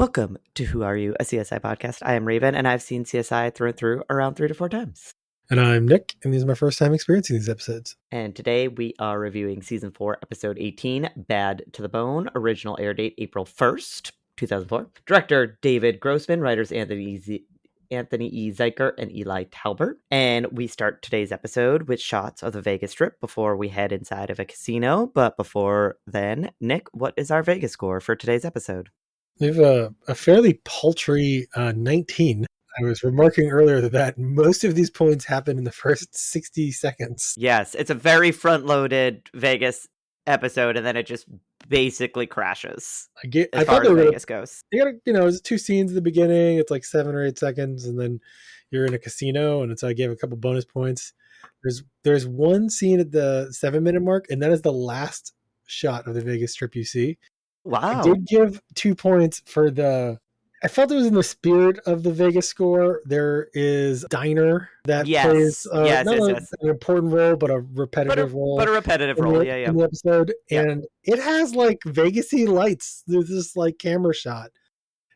Welcome to Who Are You, a CSI podcast. I am Raven, and I've seen CSI through and through around 3 to 4 times. And I'm Nick, and this is my first time experiencing these episodes. And today we are reviewing Season 4, Episode 18, Bad to the Bone. Original air date April 1st, 2004. Director David Grossman, writers Anthony E. Zeiker and Eli Talbert. And we start today's episode with shots of the Vegas Strip before we head inside of a casino. But before then, Nick, what is our Vegas score for today's episode? We have a fairly paltry 19. I was remarking earlier that most of these points happen in the first 60 seconds. Yes, it's a very front-loaded Vegas episode, and then it just basically crashes as far as Vegas goes. You gotta, there's 2 scenes at the beginning. It's like 7 or 8 seconds, and then you're in a casino, and so I gave a couple bonus points. There's one scene at the 7-minute mark, and that is the last shot of the Vegas Strip you see. Wow. I did give 2 points for I felt it was in the spirit of the Vegas score. There is Diner that plays an important role, but a repetitive role. But a repetitive role, in the episode. Yeah. And it has like Vegas-y lights. There's this like camera shot.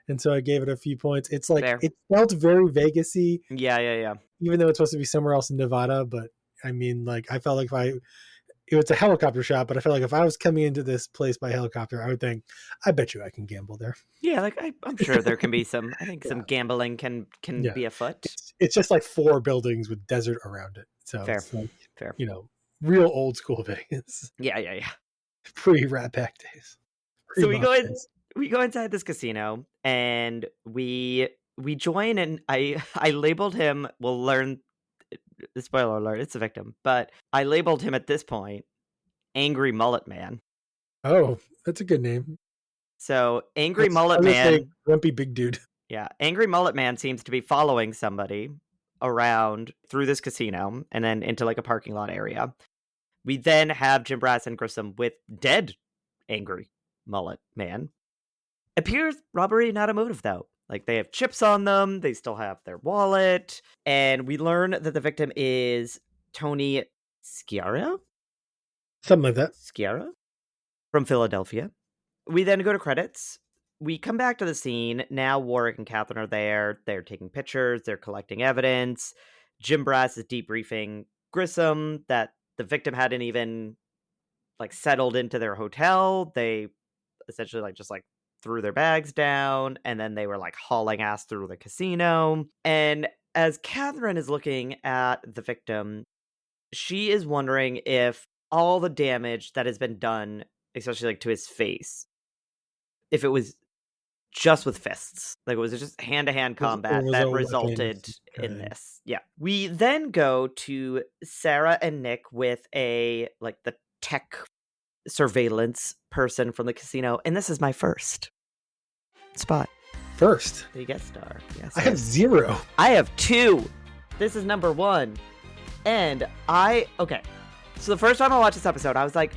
And so I gave it a few points. It's like, It felt very Vegas-y. Yeah. Even though it's supposed to be somewhere else in Nevada. But I mean, like, I felt like it was a helicopter shot, but I felt like if I was coming into this place by helicopter, I would think, I bet you I can gamble there. Yeah, like I'm sure there can be some. I think some gambling can be afoot. It's just like 4 buildings with desert around it. So fair, it's like, fair. Real old school Vegas. Yeah. Pre-Rat Pack days. So we go inside this casino and we join, and I labeled him. We'll learn. Spoiler alert, it's a victim, but I labeled him at this point Angry Mullet Man. Oh, that's a good name. So Angry Mullet Man, grumpy big dude. Yeah, Angry Mullet Man seems to be following somebody around through this casino and then into like a parking lot area. We then have Jim Brass and Grissom with dead Angry Mullet Man. Appears robbery not a motive though. Like, they have chips on them, they still have their wallet, and we learn that the victim is Tony Sciarra? Something like that. Sciarra? From Philadelphia. We then go to credits. We come back to the scene. Now Warwick and Catherine are there. They're taking pictures, they're collecting evidence. Jim Brass is debriefing Grissom that the victim hadn't even, like, settled into their hotel. They essentially, just threw their bags down, and then they were hauling ass through the casino. And as Catherine is looking at the victim, she is wondering if all the damage that has been done, especially to his face, if it was just with fists, it was just hand-to-hand combat that resulted in this. Yeah. We then go to Sarah and Nick with the tech surveillance person from the casino, and this is my first spot. First? The guest star. Yes. I have 0. I have 2. This is number 1. And okay. So the first time I watched this episode, I was like,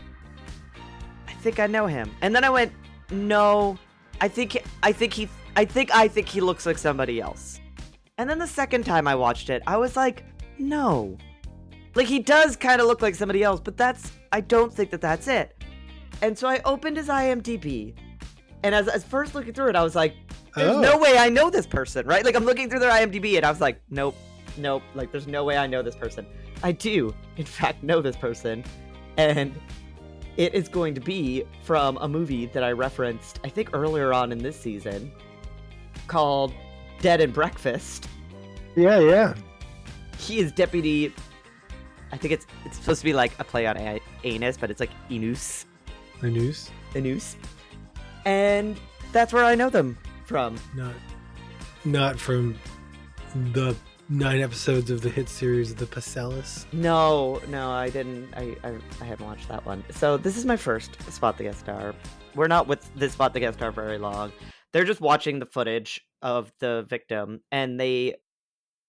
I think I know him. And then I went, no, I think he looks like somebody else. And then the second time I watched it, I was like, no. He does kind of look like somebody else, but I don't think that's it. And so I opened his IMDb, and as first looking through it, I was like, there's no way I know this person, right? I'm looking through their IMDb, and I was like, nope, there's no way I know this person. I do, in fact, know this person, and it is going to be from a movie that I referenced, I think, earlier on in this season, called Dead and Breakfast. Yeah. He is deputy... I think it's supposed to be a play on anus, but it's Enus. Anus. And that's where I know them from. Not from the 9 episodes of the hit series The Passalis. No, I didn't. I hadn't watched that one. So this is my first Spot the Guest Star. We're not with this Spot the Guest Star very long. They're just watching the footage of the victim, and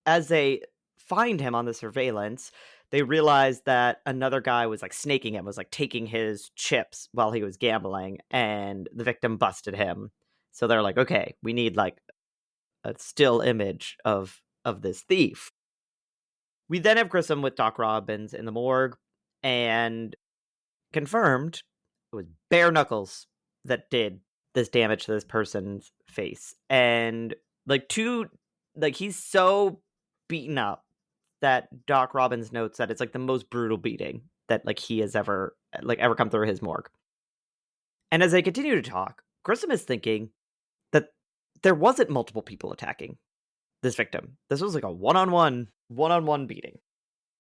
as they find him on the surveillance, they realized that another guy was snaking him, was taking his chips while he was gambling, and the victim busted him. So they're like, okay, we need a still image of this thief. We then have Grissom with Doc Robbins in the morgue, and confirmed it was bare knuckles that did this damage to this person's face. And like he's so beaten up that Doc Robbins notes that it's like the most brutal beating that like he has ever come through his morgue. And as they continue to talk, Grissom is thinking that there wasn't multiple people attacking this victim. This was like a one-on-one beating.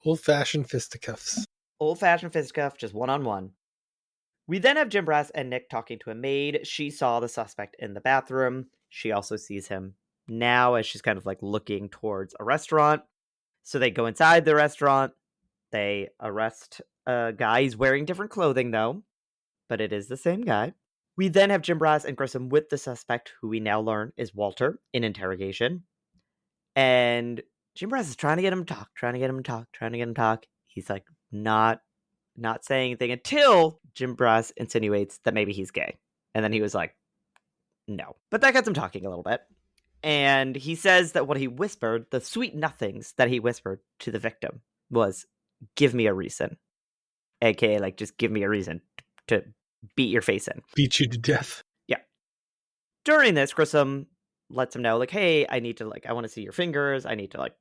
Old-fashioned fisticuffs. Old-fashioned fisticuff, just one-on-one. We then have Jim Brass and Nick talking to a maid. She saw the suspect in the bathroom. She also sees him now as she's kind of like looking towards a restaurant. So they go inside the restaurant. They arrest a guy. He's wearing different clothing though, but it is the same guy. We then have Jim Brass and Grissom with the suspect, who we now learn is Walter, in interrogation. And Jim Brass is trying to get him to talk. He's like not saying anything until Jim Brass insinuates that maybe he's gay. And then he was like, no. But that gets him talking a little bit. And he says that what he whispered, the sweet nothings that he whispered to the victim was, give me a reason. AKA, like, just give me a reason to beat your face in. Beat you to death. Yeah. During this, Grissom lets him know, like, hey, I want to see your fingers. I need to, like,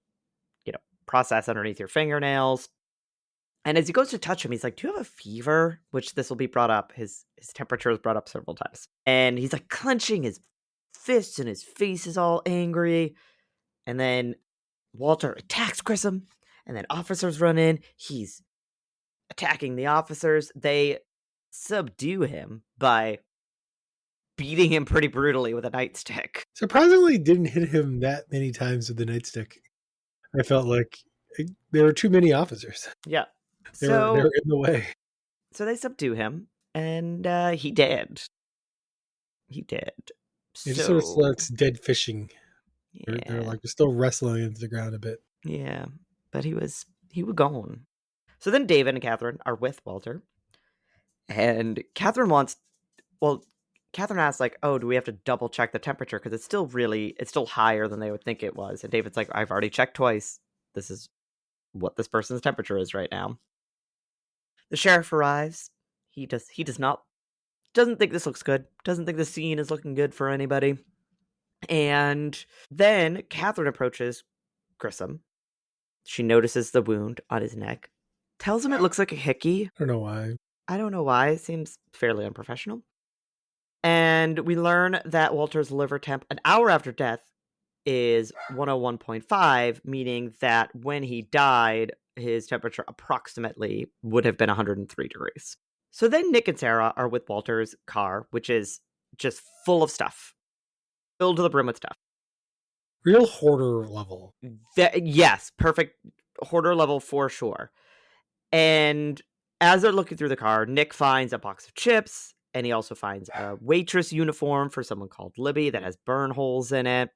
process underneath your fingernails. And as he goes to touch him, he's like, do you have a fever? Which this will be brought up. His temperature is brought up several times. And he's like clenching his fists and his face is all angry. And then Walter attacks Grissom. And then officers run in. He's attacking the officers. They subdue him by beating him pretty brutally with a nightstick. Surprisingly, didn't hit him that many times with the nightstick. I felt like there were too many officers. Yeah. They were in the way. So they subdue him, and he did. He did. It just sort of looks dead fishing. Yeah. They're still wrestling into the ground a bit. Yeah, but he was gone. So then David and Catherine are with Walter, and Catherine asks, like, oh, do we have to double check the temperature? Because it's still higher than they would think it was. And David's like, I've already checked twice. This is what this person's temperature is right now. The sheriff arrives. He doesn't think this looks good. Doesn't think the scene is looking good for anybody. And then Catherine approaches Grissom. She notices the wound on his neck. Tells him it looks like a hickey. I don't know why. It seems fairly unprofessional. And we learn that Walter's liver temp an hour after death is 101.5, meaning that when he died, his temperature approximately would have been 103 degrees. So then Nick and Sarah are with Walter's car, which is just full of stuff. Filled to the brim with stuff. Real hoarder level. Yes, perfect hoarder level for sure. And as they're looking through the car, Nick finds a box of chips, and he also finds a waitress uniform for someone called Libby that has burn holes in it.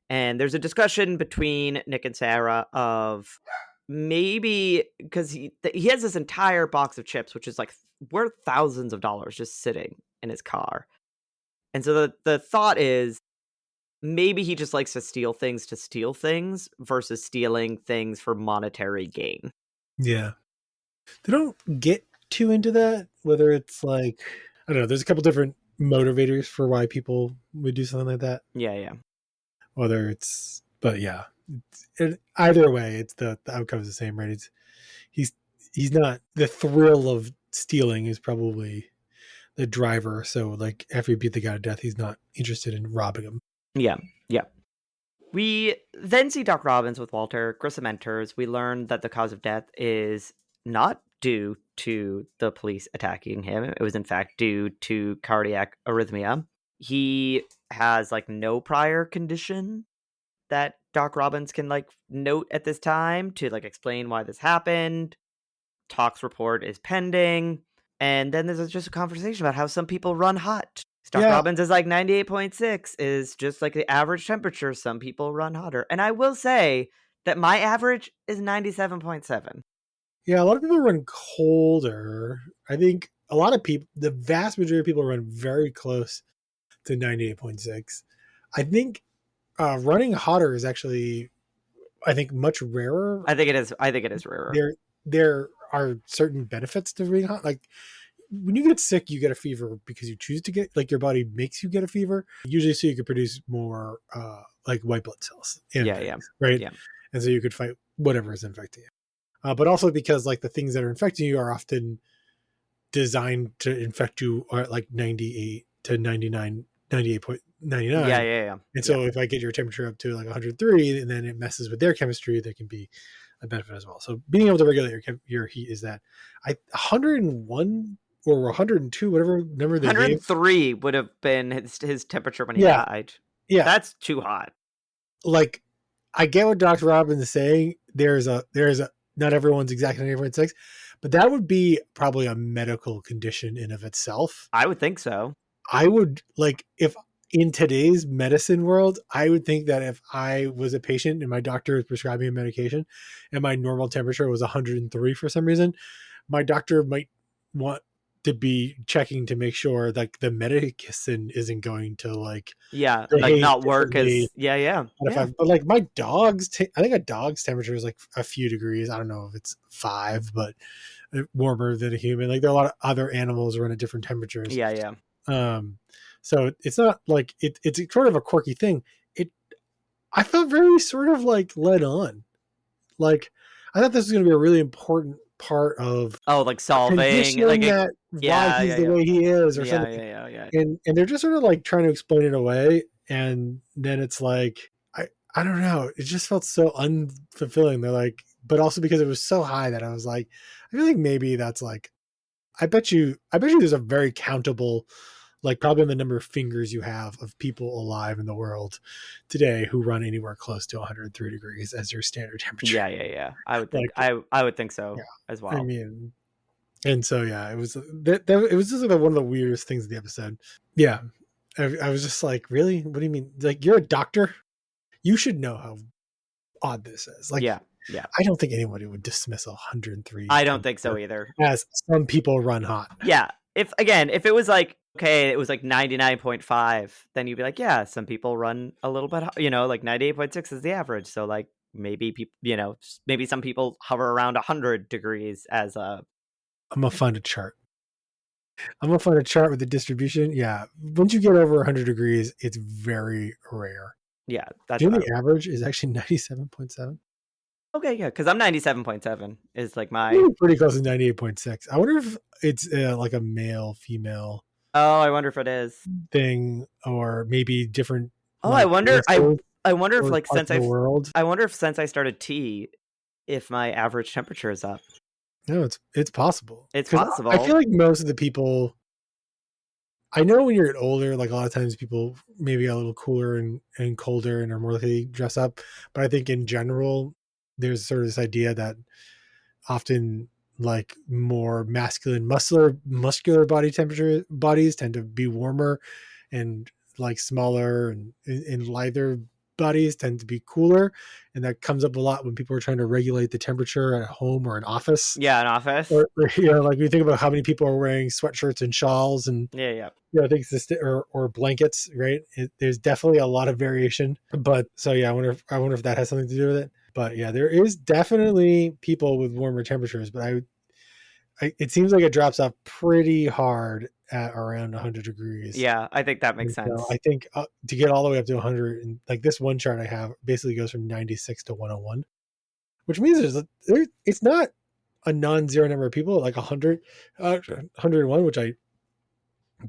And there's a discussion between Nick and Sarah of maybe, because he has this entire box of chips, which is like worth thousands of dollars just sitting in his car. And so the thought is maybe he just likes to steal things versus stealing things for monetary gain. Yeah. They don't get too into that, whether it's like, I don't know, there's a couple different motivators for why people would do something like that. Yeah. Whether it's, but yeah, either way, it's the outcome is the same, right? He's not, the thrill of stealing is probably the driver. So like after you beat the guy to death, he's not interested in robbing him. Yeah. We then see Doc Robbins with Walter. Grissom enters. We learn that the cause of death is not due to the police attacking him. It was in fact due to cardiac arrhythmia. He has like no prior condition that Doc Robbins can like note at this time to like explain why this happened. Talk's report is pending. And then there's just a conversation about how some people run hot. Doc Robbins is like 98.6 is just like the average temperature. Some people run hotter. And I will say that my average is 97.7. Yeah, a lot of people run colder. I think a lot of people, the vast majority of people run very close to 98.6. I think running hotter is actually, I think, much rarer. I think it is rarer. There are certain benefits to being hot. Like when you get sick, you get a fever because you choose to get, like, your body makes you get a fever, usually so you could produce more like white blood cells and Yeah, yeah, things, right? yeah. And so you could fight whatever is infecting you. But also because like the things that are infecting you are often designed to infect you are like 98 to 99, 98.99. Yeah, yeah, yeah. And Yeah. so if I get your temperature up to like 103 and then it messes with their chemistry, that can be a benefit as well. So being able to regulate your heat is that. 101 or 102, whatever number they gave. 103 would have been his temperature when he Yeah. died. Yeah. That's too hot. Like, I get what Dr. Robbins is saying. There's a not everyone's exactly 98.6, but that would be probably a medical condition in of itself. I would think so. I would, like, if in today's medicine world, I would think that if I was a patient and my doctor was prescribing a medication and my normal temperature was 103 for some reason, my doctor might want to be checking to make sure like the medicine isn't going to like Yeah, like behave not work differently. as yeah. But like my dog's, I think a dog's temperature is like a few degrees. I don't know if it's 5, but warmer than a human. Like there are a lot of other animals run at different temperatures. Yeah, yeah. So it's not like it's sort of a quirky thing. I felt very sort of like led on. Like I thought this was going to be a really important part of Oh, like solving like conditioning that why yeah, he's yeah, the yeah. way he is or Yeah, something. yeah, yeah, yeah. And they're just sort of like trying to explain it away. And then it's like, I don't know. It just felt so unfulfilling. They're like, but also because it was so high that I was like, I feel like maybe that's like, I bet you there's a very countable, like probably the number of fingers you have of people alive in the world today who run anywhere close to 103 degrees as your standard temperature. Yeah, yeah, yeah. I would think Like, I would think so yeah, as I well. mean, and so yeah, it was it was just like one of the weirdest things in the episode. Yeah, I was just like, really? What do you mean? Like, you're a doctor? You should know how odd this is. Like, Yeah, yeah. I don't think anybody would dismiss 103 I don't think so either. as some people run hot. Yeah. If it was like okay, it was like 99.5, then you'd be like, yeah, some people run a little bit, like 98.6 is the average. So like maybe people, maybe some people hover around 100 degrees as a I'm gonna find a chart. I'm gonna find a chart with the distribution. Yeah, once you get over 100 degrees, it's very rare. yeah, that's Do you what know the average is actually 97.7? okay, yeah, because I'm 97.7 is like my Pretty close to 98.6. I wonder if it's like a male female oh, I wonder if it is. thing, or maybe different Oh, like races I wonder if or like parts of the world. I wonder if since I started tea, if my average temperature is up. No, it's possible. It's Because I possible. feel like most of the people, I know when you're older, like a lot of times people maybe a little cooler and colder and are more likely to dress up. But I think in general, there's sort of this idea that often like more masculine, muscular bodies tend to be warmer, and like smaller and lighter bodies tend to be cooler. And that comes up a lot when people are trying to regulate the temperature at home or an office. Yeah, an office. Or like we think about how many people are wearing sweatshirts and shawls and Yeah, yeah. things or blankets, right? There's definitely a lot of variation. But so yeah, I wonder if that has something to do with it. But yeah, there is definitely people with warmer temperatures, but it seems like it drops off pretty hard at around 100 degrees. Yeah, I think that makes And so sense. I think to get all the way up to 100, and like this one chart I have basically goes from 96 to 101, which means it's not a non-zero number of people, like 101, which I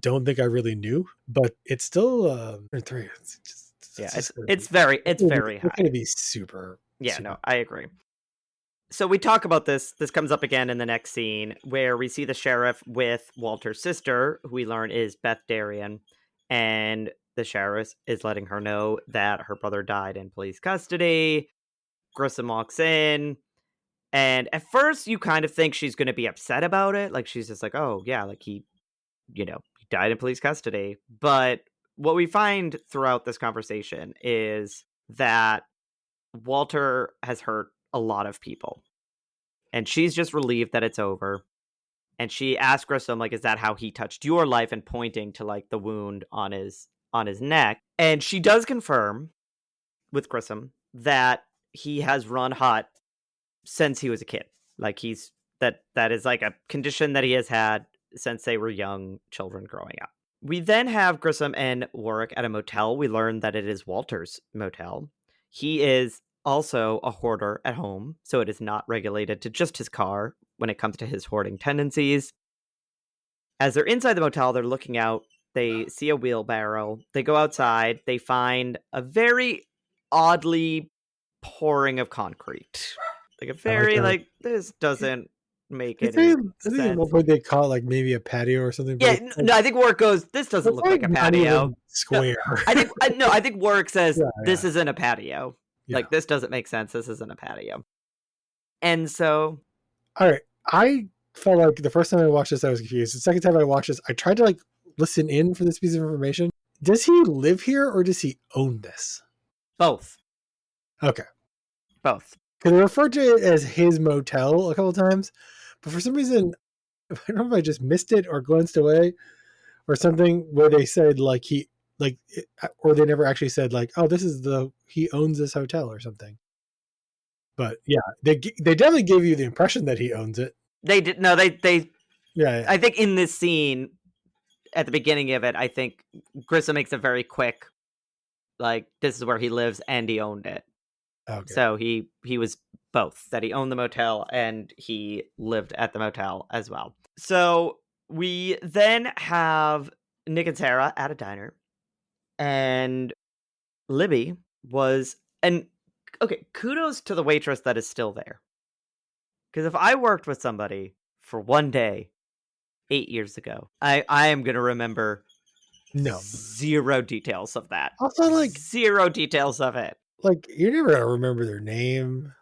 don't think I really knew, but it's still 3. Yeah, Just it's very it's going high. to be super, Yeah, super. no, I agree. So we talk about this. This comes up again in the next scene where we see the sheriff with Walter's sister, who we learn is Beth Darien, and the sheriff is letting her know that her brother died in police custody. Grissom walks in, and at first you kind of think she's going to be upset about it. Like she's just like, oh, yeah, like he died in police custody. But what we find throughout this conversation is that Walter has hurt a lot of people, and she's just relieved that it's over. And she asks Grissom, like, is that how he touched your life? And pointing to like the wound on his neck. And she does confirm with Grissom that he has run hot since he was a kid. Like that is like a condition that he has had since they were young children growing up. We then have Grissom and Warwick at a motel. We learn that it is Walter's motel. He is also a hoarder at home, so it is not regulated to just his car when it comes to his hoarding tendencies. As they're inside the motel, they're looking out. They see a wheelbarrow. They go outside. They find a very oddly pouring of concrete. Like a I like very, that. this doesn't make I think, any I think at one sense. point they call it like maybe a patio or something, but Yeah, no, I think Warwick goes, this doesn't it's look like like a not patio. even No, square. I think Warwick says, Yeah, this yeah, isn't a patio. yeah. Like, this doesn't make sense. This isn't a patio. And so, All right. I felt like the first time I watched this, I was confused. The second time I watched this, I tried to like listen in for this piece of information. Does he live here or does he own this? both. Okay. Both. Because they referred to it as his motel a couple of times, but for some reason, I don't know if I just missed it or glanced away or something where they said like or they never actually said like, oh, this is he owns this hotel or something. But yeah, they definitely gave you the impression that he owns it. They did, no, Yeah. I think in this scene, at the beginning of it, I think Grissom makes a very quick, like, this is where he lives and he owned it. Okay. So he was both, that he owned the motel and he lived at the motel as well. So we then have Nick and Sarah at a diner, and Libby was, and okay, kudos to the waitress that is still there. Because if I worked with somebody for one day 8 years ago, I am going to remember No. zero details of that. Also, like, zero details of it. Like, you're never gonna remember their name.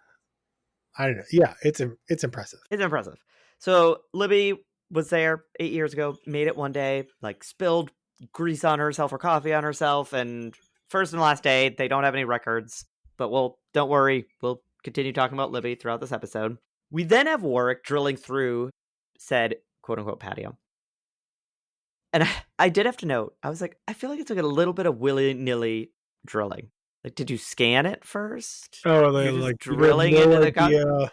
I don't know. Yeah, it's impressive. It's impressive. So Libby was there 8 years ago, made it one day, like spilled grease on herself or coffee on herself, and first and last day, they don't have any records, but don't worry, we'll continue talking about Libby throughout this episode. We then have Warwick drilling through said quote-unquote patio. And I did have to note, I was like, I feel like it's like a little bit of willy-nilly drilling. Like, did you scan it first? Oh, they You're just like drilling no into the idea.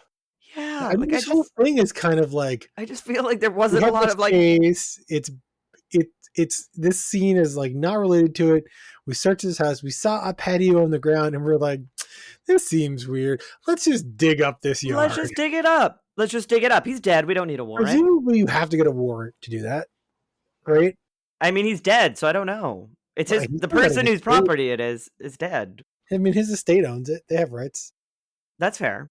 Yeah, I mean, this whole thing is kind of like I just feel like there we wasn't a have lot this of like case. It's this scene is like not related to it. We searched his house. We saw a patio on the ground, and we're like, this seems weird. Let's just dig up this yard. let's just dig it up. Let's just dig it up. He's dead. We don't need a warrant. Presumably, you have to get a warrant to do that, right? I mean, he's dead, so I don't know. It's Right, the person whose property it is dead. I mean, his estate owns it. They have rights. That's fair.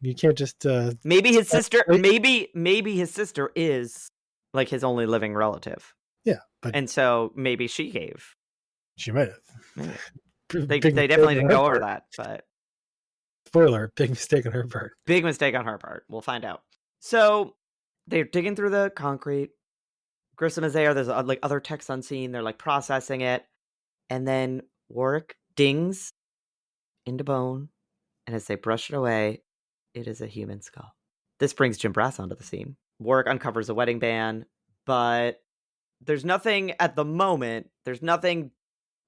You can't just maybe his sister. Maybe his sister is like his only living relative. Yeah, but and so maybe she gave. She might have. They definitely didn't go over that, but spoiler: big mistake on her part. Big mistake on her part. We'll find out. So they're digging through the concrete. Grissom is there. There's like other techs on scene. They're like processing it, and then Warwick dings into bone, and as they brush it away, it is a human skull. This brings Jim Brass onto the scene. Warwick uncovers a wedding band, but there's nothing at the moment. There's nothing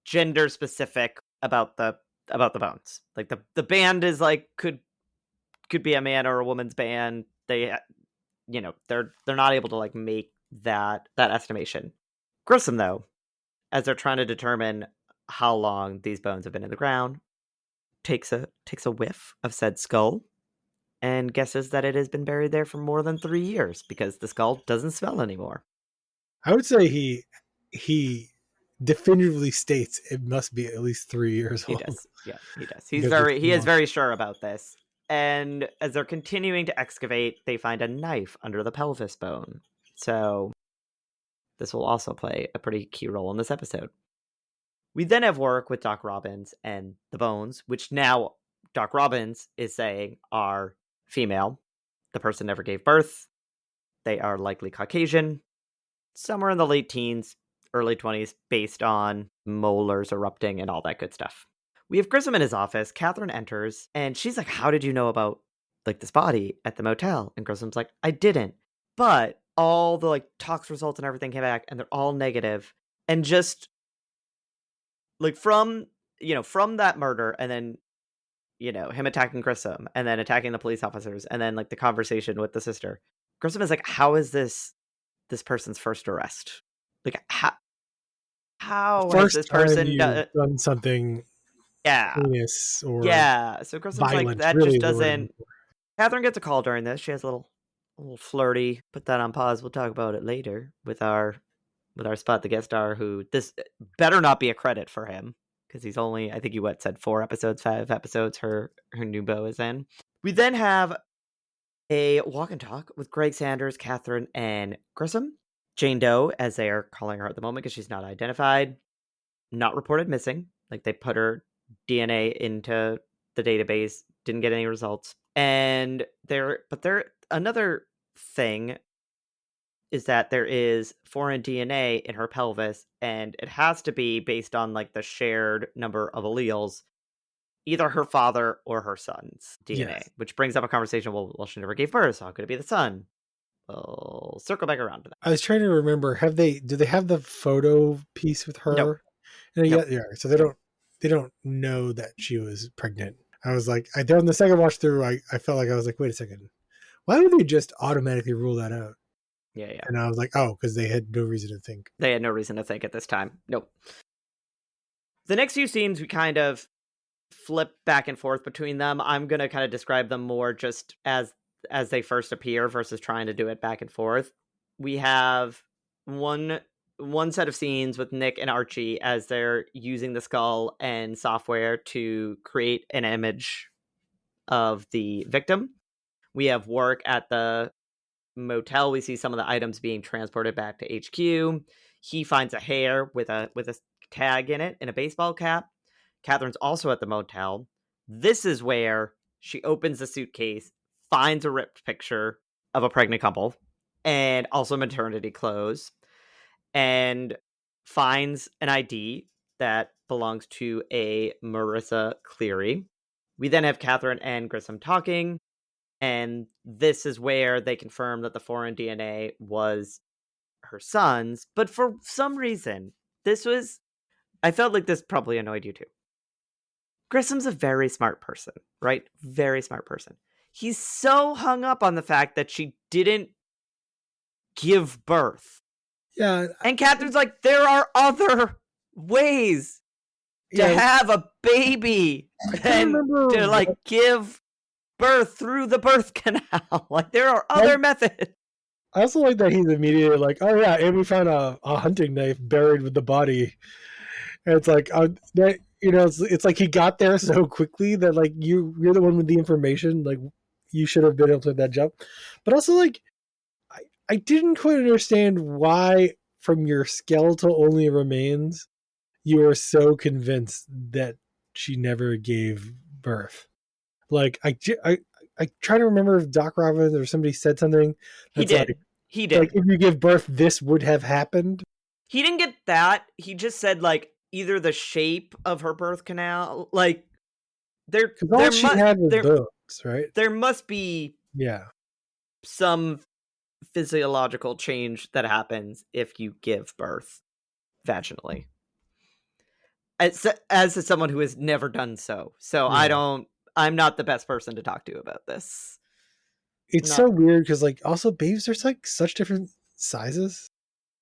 gender specific about the bones. Like the band is like could be a man or a woman's band. They, they're not able to like make that estimation. Grissom, though, as they're trying to determine how long these bones have been in the ground, takes a whiff of said skull and guesses that it has been buried there for more than 3 years because the skull doesn't smell anymore. I would say he definitively states it must be at least 3 years old. He does. Yeah, he does. He is very sure about this. And as they're continuing to excavate, they find a knife under the pelvis bone. So this will also play a pretty key role in this episode. We then have work with Doc Robbins and the bones, which now Doc Robbins is saying are female. The person never gave birth. They are likely Caucasian, somewhere in the late teens, early 20s, based on molars erupting and all that good stuff. We have Grissom in his office. Catherine enters, and she's like, how did you know about like this body at the motel? And Grissom's like, I didn't. But all the like tox results and everything came back, and they're all negative. And just like from that murder, and then him attacking Grissom, and then attacking the police officers, and then like the conversation with the sister, Grissom is like, how is this this person's first arrest. Like, how has First this time person you've done something Yeah. heinous or Yeah. So Grissom's like, violent, that really just is the word I'm looking doesn't. for. Catherine gets a call during this. She has a little flirty. Put that on pause. We'll talk about it later with our Spot the guest star, who this better not be a credit for him because he's only, I think you said 5 episodes her new beau is in. We then have a walk and talk with Greg Sanders, Catherine, and Grissom. Jane Doe, as they are calling her at the moment because she's not identified, not reported missing. Like, they put her DNA into the database, didn't get any results. And another thing is that there is foreign DNA in her pelvis, and it has to be based on like the shared number of alleles, either her father or her son's DNA, Yes. which brings up a conversation. Well, she never gave birth, so how could it be the son? We'll circle back around to that. I was trying to remember, do they have the photo piece with No. her? And Nope. yeah, so they don't know that she was pregnant. I was like, on the second watch through, I felt like I was like, wait a second, why would they just automatically rule that out? Yeah. And I was like, oh, because they had no reason to think. They had no reason to think at this time. Nope. The next few scenes, we kind of flip back and forth between them. I'm going to kind of describe them more just as they first appear versus trying to do it back and forth. We have one set of scenes with Nick and Archie as they're using the skull and software to create an image of the victim. We have work at the motel. We see some of the items being transported back to HQ. He finds a hair with a tag in it and a baseball cap. Catherine's also at the motel. This is where she opens the suitcase, finds a ripped picture of a pregnant couple and also maternity clothes, and finds an ID that belongs to a Marissa Cleary. We then have Catherine and Grissom talking, and this is where they confirm that the foreign DNA was her son's, but for some reason, I felt like this probably annoyed you too. Grissom's a very smart person, right? Very smart person. He's so hung up on the fact that she didn't give birth. Yeah. And Catherine's like, there are other ways to have a baby than to like give birth through the birth canal. Like, there are other methods. I also like that he's immediately like, oh yeah, and we found a hunting knife buried with the body. And it's like, it's like he got there so quickly that like you're the one with the information. Like, you should have been able to make that jump. But also, like, I didn't quite understand why from your skeletal only remains you are so convinced that she never gave birth. Like, I try to remember if Doc Robbins or somebody said something that's he did. Like, if you give birth, this would have happened. He didn't get that. He just said like either the shape of her birth canal, like there must be some physiological change that happens if you give birth vaginally. As someone who has never done so, I'm not the best person to talk to about this. It's so weird because, like, also babes, there's like such different sizes,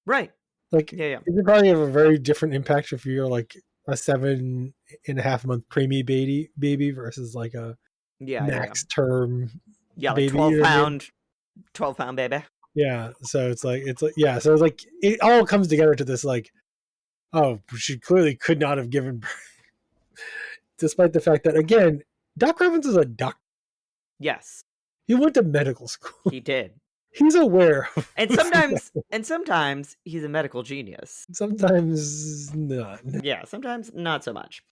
right? Like, yeah, it would probably have a very different impact if you're like a 7.5 month preemie baby versus like a max term, like 12 pound baby. Yeah, so it's like it all comes together to this like, oh, she clearly could not have given birth, despite the fact that, again, Doc Robbins is a doctor. Yes, he went to medical school. He did. He's aware. And sometimes he's a medical genius. Sometimes not. Yeah, sometimes not so much.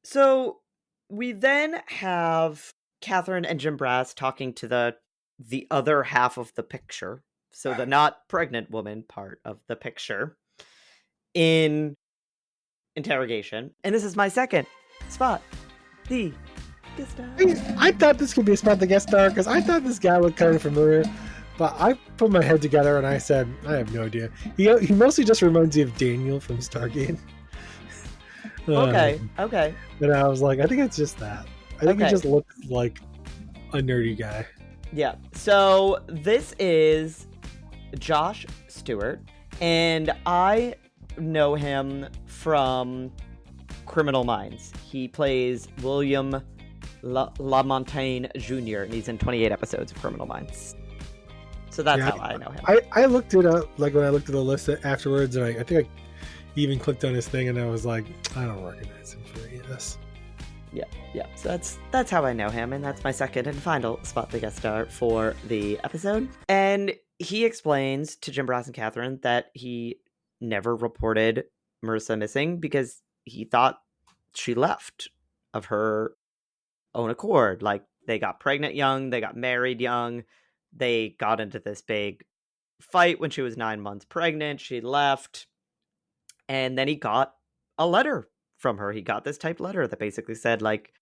So we then have Catherine and Jim Brass talking to the other half of the picture. So the not pregnant woman part of the picture in interrogation. And this is my second spot. The guest star. I thought this could be a spot the guest star because I thought this guy looked kind of familiar. But I put my head together and I said, I have no idea. He mostly just reminds me of Daniel from Stargate. Okay. And I was like, I think it's just that. I think he just looks like a nerdy guy. Yeah. So this is Josh Stewart, and I know him from Criminal Minds. He plays William LaMontagne Jr., and he's in 28 episodes of Criminal Minds. So that's how I know him. I looked it up, like when I looked at the list afterwards, and I think I even clicked on his thing, and I was like, I don't recognize him for any of this. Yeah. So that's how I know him, and that's my second and final spot the guest star for the episode. And he explains to Jim Brass and Catherine that he never reported Marissa missing because he thought she left of her own accord. Like, they got pregnant young, they got married young, they got into this big fight when she was 9 months pregnant, she left, and then he got a letter from her. He got this typed letter that basically said, like,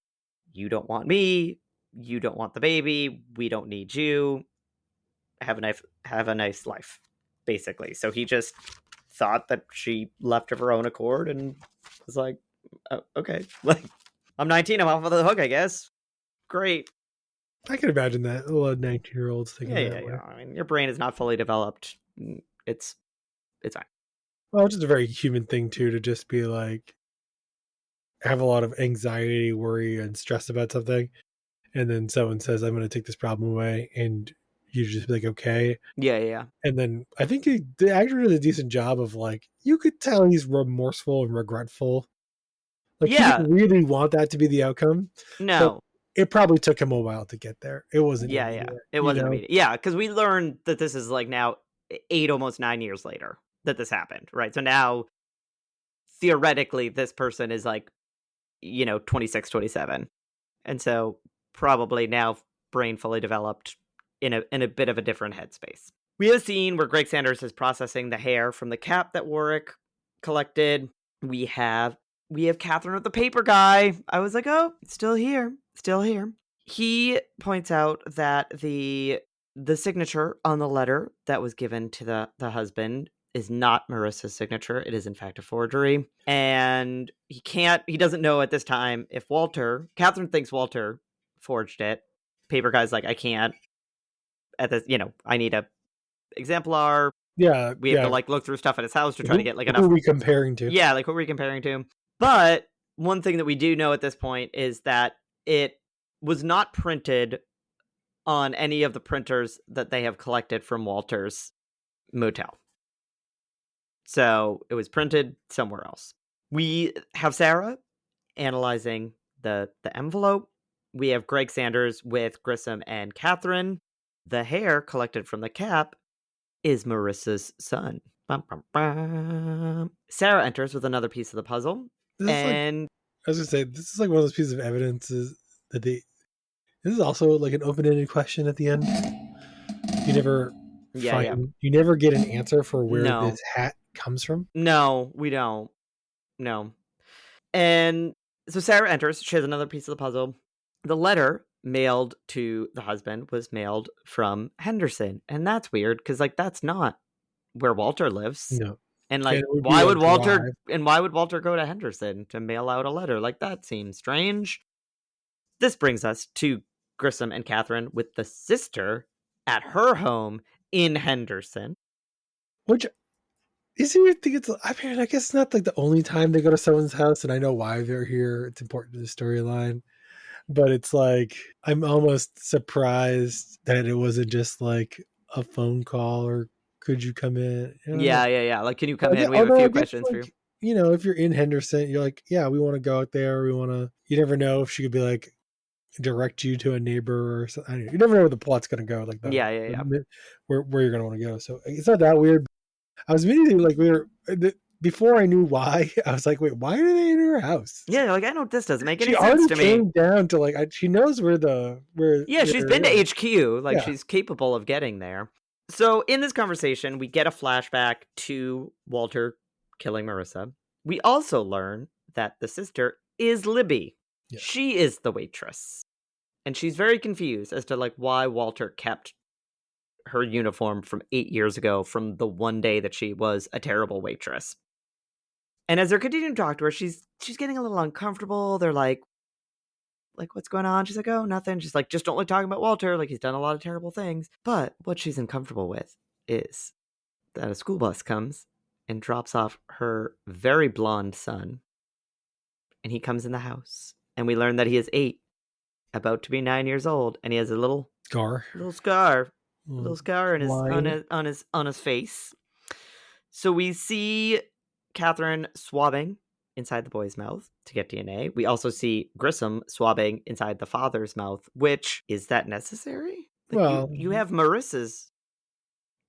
you don't want me, you don't want the baby, we don't need you, have a nice life, basically. So he just thought that she left of her own accord and was like, oh, okay, like, I'm 19, I'm off of the hook, I guess. Great. I can imagine that. A lot of 19-year-olds thinking that way. I mean, your brain is not fully developed. It's fine. Well, it's just a very human thing, too, to just be like, have a lot of anxiety, worry, and stress about something. And then someone says, I'm going to take this problem away. And you just be like, okay. Yeah. And then I think the actor did a decent job of, like, you could tell he's remorseful and regretful. Like, he didn't really want that to be the outcome. No. It probably took him a while to get there. It wasn't. Yeah. It wasn't immediate. Yeah, because we learned that this is like now 8, almost 9 years later that this happened, right? So now, theoretically, this person is like, 26, 27. And so probably now brain fully developed in a bit of a different headspace. We have a scene where Greg Sanders is processing the hair from the cap that Warwick collected. We have Catherine with the paper guy. I was like, oh, still here. He points out that the signature on the letter that was given to the husband is not Marissa's signature. It is in fact a forgery. And he doesn't know at this time if Catherine thinks Walter forged it. Paper guy's like, I can't. At this, I need a exemplar. Yeah. We have to like look through stuff at his house to try to get like enough. Who are we comparing to? Yeah, like, what were we comparing to? But one thing that we do know at this point is that it was not printed on any of the printers that they have collected from Walter's motel. So it was printed somewhere else. We have Sarah analyzing the envelope. We have Greg Sanders with Grissom and Catherine. The hair collected from the cap is Marissa's son. Bum, bum, bum. Sarah enters with another piece of the puzzle. I was going to say, this is like one of those pieces of evidence that this is also like an open-ended question at the end. You never you never get an answer for where this hat comes from. No, we don't. No. And so Sarah enters. She has another piece of the puzzle. The letter mailed to the husband was mailed from Henderson. And that's weird because, like, that's not where Walter lives. No. And like, why would Walter go to Henderson to mail out a letter? Like, that seems strange. This brings us to Grissom and Catherine with the sister at her home in Henderson. Which is you would think it's, I mean, I guess it's not like the only time they go to someone's house, and I know why they're here. It's important to the storyline. But it's like, I'm almost surprised that it wasn't just like a phone call or could you come in? Yeah. Like, can you come in? We have a few questions for you. If you're in Henderson, you're like, yeah, we want to go out there. You never know if she could be like, direct you to a neighbor or something. You never know where the plot's going to go. Like that. Yeah. Where you're going to want to go. So it's not that weird. I was immediately like, before I knew why, I was like, wait, why are they in her house? Yeah, like, I know this doesn't make any sense to me. She already came down to like, she knows where she's been to HQ. Like, she's capable of getting there. So in this conversation, we get a flashback to Walter killing Marissa. We also learn that the sister is Libby. Yeah. She is the waitress. And she's very confused as to like why Walter kept her uniform from 8 years ago from the one day that she was a terrible waitress. And as they're continuing to talk to her, she's getting a little uncomfortable. They're like, what's going on? She's like, oh, nothing. She's like, just don't like talking about Walter. Like, he's done a lot of terrible things. But what she's uncomfortable with is that a school bus comes and drops off her very blonde son. And he comes in the house. And we learn that he is 8, about to be 9 years old, and he has a little Gar. scar in Line. on his face. So we see Catherine swabbing inside the boy's mouth to get DNA. We also see Grissom swabbing inside the father's mouth, which, is that necessary? Like, Well, you have Marissa's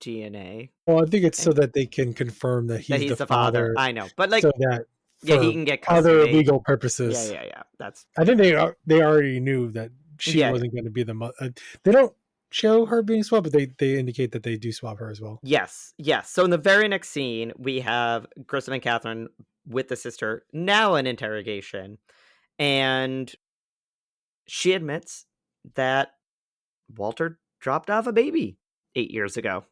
DNA. I think it's so that they can confirm that That he's he's the the father. father. I know. But like, So that yeah, he for can get other custody. legal purposes. Yeah. That's, I think they already knew that she wasn't going to be the mother. They don't show her being swapped, but they indicate that they do swap her as well. Yes. So in the very next scene, we have Grissom and Catherine with the sister, now in interrogation, and she admits that Walter dropped off a baby 8 years ago.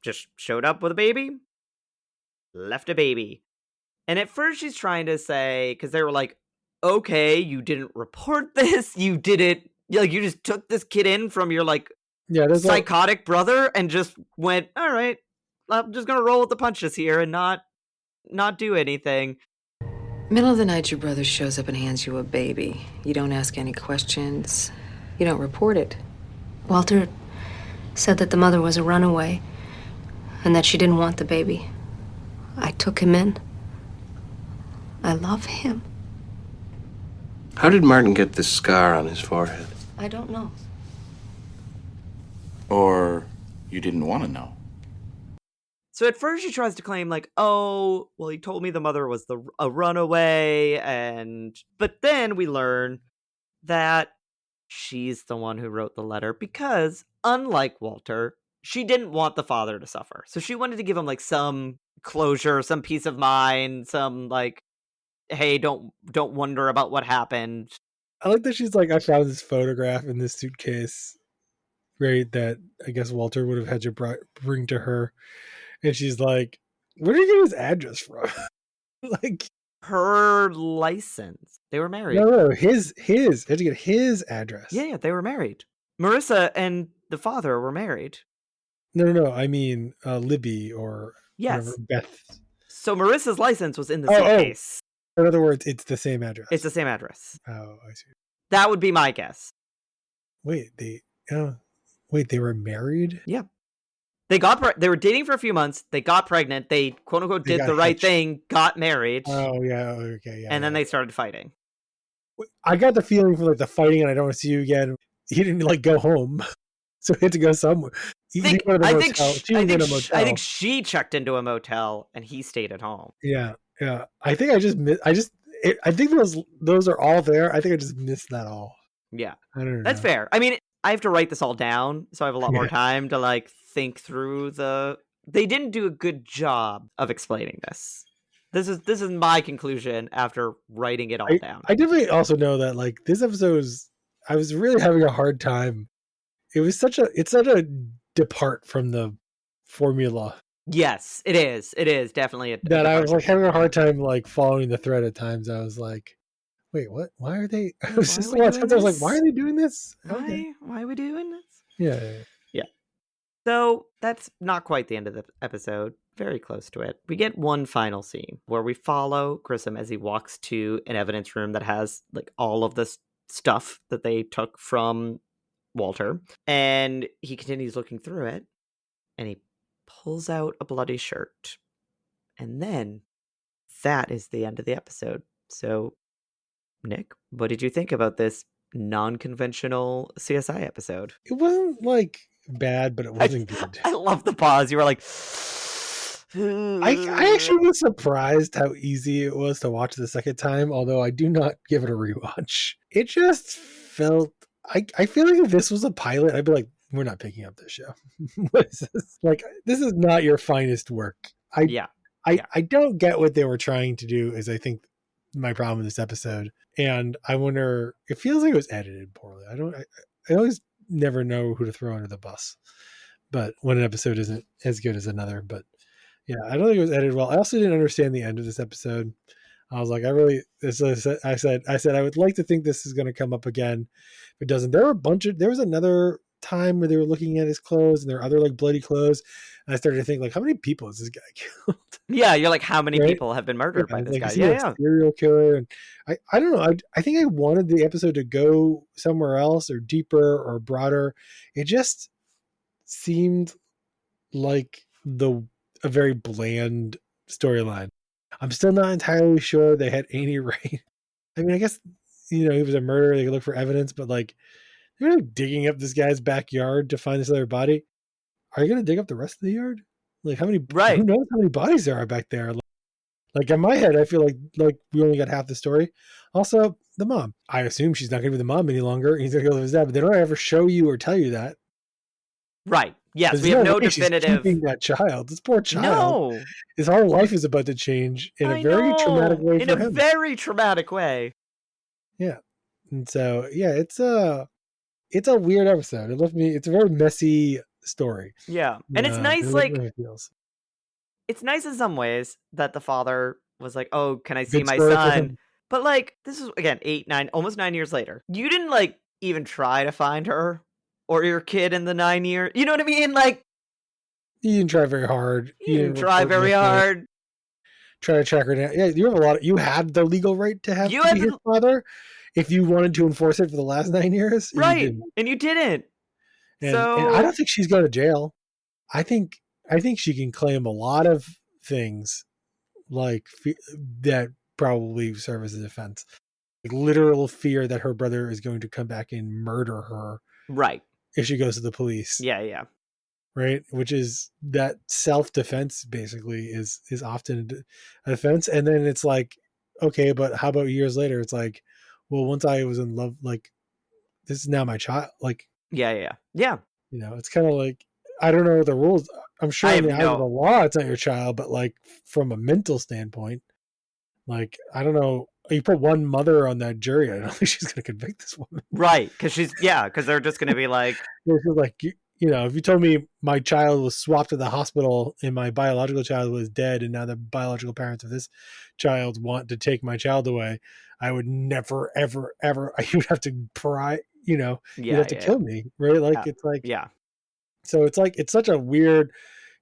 Just showed up with a baby, left a baby. And at first she's trying to say, because they were like, okay, you didn't report this, you didn't, like, you just took this kid in from your, like, psychotic brother and just went, all right, I'm just gonna roll with the punches here and not do anything. Middle of the night, your brother shows up and hands you a baby. You don't ask any questions. You don't report it. Walter said that the mother was a runaway and that she didn't want the baby. I took him in. I love him. How did Martin get this scar on his forehead? I don't know. Or you didn't want to know? So at first she tries to claim, like, oh, well, he told me the mother was a runaway, but then we learn that she's the one who wrote the letter because, unlike Walter, she didn't want the father to suffer. So she wanted to give him, like, some closure, some peace of mind, some, like, hey, don't wonder about what happened. I like that she's like, I found this photograph in this suitcase, right, that I guess Walter would have had to bring to her. And she's like, where did he get his address from? Like, her license. They were married. No, his. Had to get his address. Yeah, they were married. Marissa and the father were married. No. I mean, Libby or yes, Beth. So Marissa's license was in the suitcase. In other words, it's the same address. It's the same address. Oh, I see. That would be my guess. Wait, they were married? Yeah. They were dating for a few months. They got pregnant. They quote unquote did the right thing, got married. Oh yeah, okay, yeah. And then they started fighting. I got the feeling from like the fighting, and I don't want to see you again. He didn't like go home, so he had to go somewhere. I think she checked into a motel, and he stayed at home. Yeah. I think I think those are all there. I think I just missed that all. Yeah, I don't know. That's fair. I mean, I have to write this all down, so I have a lot more time to like think through they didn't do a good job of explaining this. This is my conclusion after writing it all down. I definitely also know that like this episode I was really having a hard time. It's such a depart from the formula. Yes, it is. It is definitely that I was like having a hard time like following the thread at times. I was like, wait, what? Why are they? I was just a lot of times I was like, why are they doing this? Why are we doing this? Yeah. So that's not quite the end of the episode. Very close to it. We get one final scene where we follow Grissom as he walks to an evidence room that has like all of this stuff that they took from Walter, and he continues looking through it, and he pulls out a bloody shirt, and then that is the end of the episode. So, Nick, what did you think about this non-conventional CSI episode? It wasn't like bad, but it wasn't good. I love the pause. You were like, I actually was surprised how easy it was to watch the second time, although I do not give it a rewatch. It just felt, I feel like if this was a pilot, I'd be like, we're not picking up this show. What is this? Like, this is not your finest work. I don't get what they were trying to do, is I think my problem with this episode. And I wonder, it feels like it was edited poorly. I always never know who to throw under the bus, but when an episode isn't as good as another. But yeah, I don't think it was edited well. I also didn't understand the end of this episode. I was like, I said I would like to think this is going to come up again. If it doesn't, there was another time where they were looking at his clothes and there were other like bloody clothes. And I started to think like, how many people has this guy killed? Yeah, you're like, how many Right? people have been murdered by Yeah, this like guy? is he Yeah, a yeah. serial killer? And I don't know. I think I wanted the episode to go somewhere else or deeper or broader. It just seemed like a very bland storyline. I'm still not entirely sure they had any right. I mean, I guess he was a murderer. They could look for evidence, but like they're like digging up this guy's backyard to find this other body. Are you going to dig up the rest of the yard? Like how many? Right. Who knows how many bodies there are back there? Like in my head, I feel like we only got half the story. Also, the mom. I assume she's not going to be the mom any longer. He's going to go with his dad, but they don't ever show you or tell you that. Right. Yes, There's we have no way she's definitive. keeping that child. This poor child. No, His whole life is about to change in a I very know. traumatic way In for a him. very traumatic way. Yeah, and so yeah, it's a weird episode. It left me. It's a very messy story. Yeah, and it's nice. It Like really feels. it's nice in some ways that the father was like, "Oh, can I see Good my story for son?" him. But like, this is again 8, 9, almost 9 years later. You didn't like even try to find her or your kid in the 9 years. You know what I mean? Like, You didn't try very hard. you didn't try very hard. Try to track her down. Yeah, you have a lot. You had the legal right to have You to had be the- his father if you wanted to enforce it for the last 9 years. and you Right, didn't. and you didn't. And So I don't think she's going to jail. I think she can claim a lot of things like that probably serve as a defense. Like literal fear that her brother is going to come back and murder her right. if she goes to the police. Yeah, yeah. Right, which is that self-defense basically is often a defense. And then it's like, okay, but how about years later? It's like, well, once I was in love, like this is now my child. Like, Yeah. it's kind of like, I don't know the rules. I'm sure I in the have eyes of no- the law, it's not your child, but like from a mental standpoint, like, I don't know. You put one mother on that jury, I don't think she's going to convict this woman. Right, because because they're just gonna be like, It's just like, if you told me my child was swapped to the hospital and my biological child was dead and now the biological parents of this child want to take my child away, I would never, ever, ever, you'd have to pry, you'd have to kill me, right? Like, Yeah. it's like, yeah, so it's like, it's such a weird,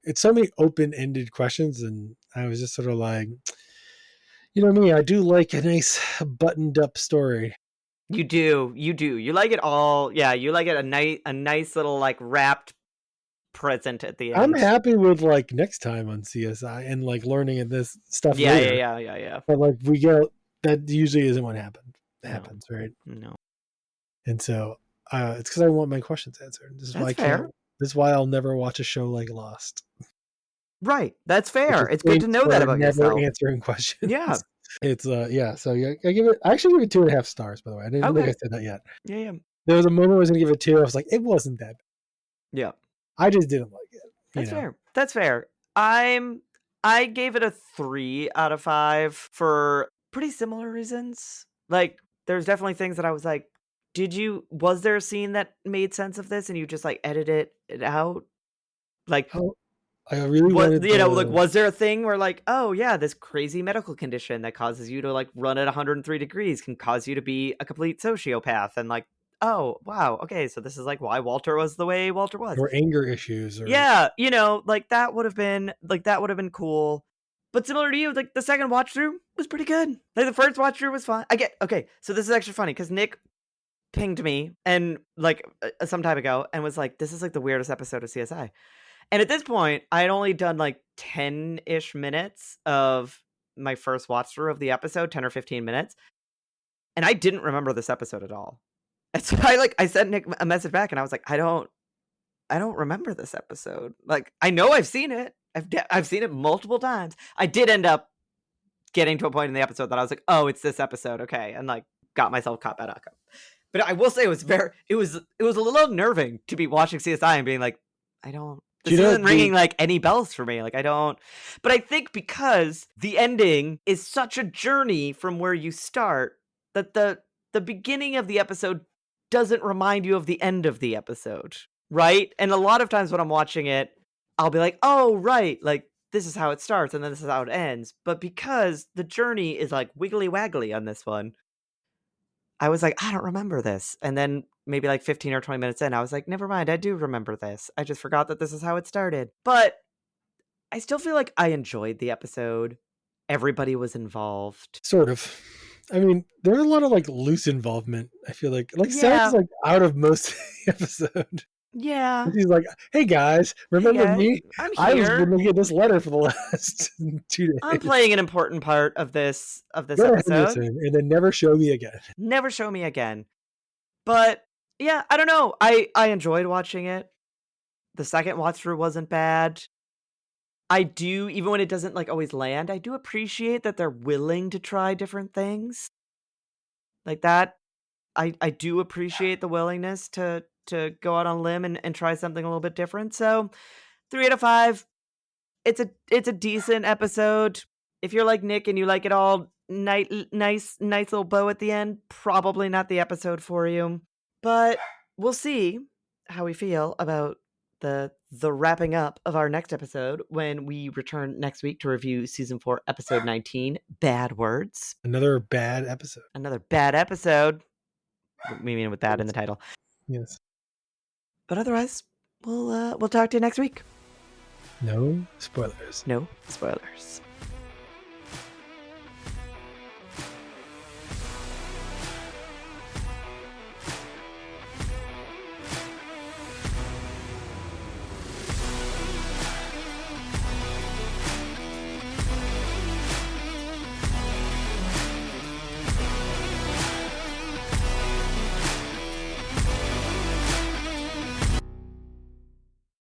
it's so many open-ended questions. And I was just sort of like, me, I do like a nice buttoned up story. you do. You like it all. Yeah, you like it a nice little like wrapped present at the end. I'm happy with like next time on CSI and like learning of this stuff. Yeah, later. yeah. But like we get that usually isn't what happens, right? No, And so it's because I want my questions answered. This is why I That's fair. can't. This is why I'll never watch a show like Lost. right. That's fair. Which is It's good to know that for about never yourself. answering questions. Yeah. It's yeah. So yeah, I actually give it 2.5 stars. By the way, I didn't think Okay. I said that yet. Yeah. There was a moment I was gonna give it 2. I was like, it wasn't that bad. Yeah. I just didn't like it. That's fair. That's fair. I gave it a 3 out of 5 for pretty similar reasons. Like, there's definitely things that I was like, was there a scene that made sense of this and you just like edited it out? Like, Oh, I really wanted like, was there a thing where like, oh yeah, this crazy medical condition that causes you to like run at 103 degrees can cause you to be a complete sociopath, and like, oh wow, okay, so this is like why Walter was the way Walter was. or anger issues. Or, Yeah, like that would have been cool. But similar to you, like the second watch through was pretty good. Like the first watch through was fine. Okay, so this is actually funny because Nick pinged me and like some time ago and was like, this is like the weirdest episode of CSI. And at this point, I had only done like 10-ish minutes of my first watch through of the episode, 10 or 15 minutes. And I didn't remember this episode at all. And so I sent Nick a message back and I was like, I don't remember this episode. Like, I know I've seen it. I've seen it multiple times. I did end up getting to a point in the episode that I was like, oh, it's this episode. Okay. And like got myself caught back up. But I will say it was a little unnerving to be watching CSI and being like, this isn't ringing like any bells for me. Like but I think because the ending is such a journey from where you start that the beginning of the episode doesn't remind you of the end of the episode, right? And a lot of times when I'm watching it, I'll be like, oh, right, like this is how it starts and then this is how it ends. But because the journey is like wiggly waggly on this one, I was like, I don't remember this. And then maybe like 15 or 20 minutes in, I was like, never mind, I do remember this. I just forgot that this is how it started. But I still feel like I enjoyed the episode. Everybody was involved. Sort of. I mean, there was a lot of like loose involvement. I feel like Sarah's Yeah. like out of most of the episode. Yeah. She's like, "Hey guys, remember guys, me? I'm I was here. looking at this letter for the last 2 days. I'm playing an important part of this Go ahead, episode. listen, and then never show me again." Never show me again. But yeah, I don't know. I enjoyed watching it. The second watch through wasn't bad. I do, even when it doesn't like always land, I do appreciate that they're willing to try different things. Like that. I do appreciate the willingness to go out on a limb and try something a little bit different. So 3 out of 5. It's a decent episode. If you're like Nick and you like it all nice little bow at the end, probably not the episode for you. But we'll see how we feel about the wrapping up of our next episode when we return next week to review season 4, episode 19, Bad Words. Another bad episode. Another bad episode. We mean with that in the title. Yes. But otherwise, we'll talk to you next week. No spoilers. No spoilers.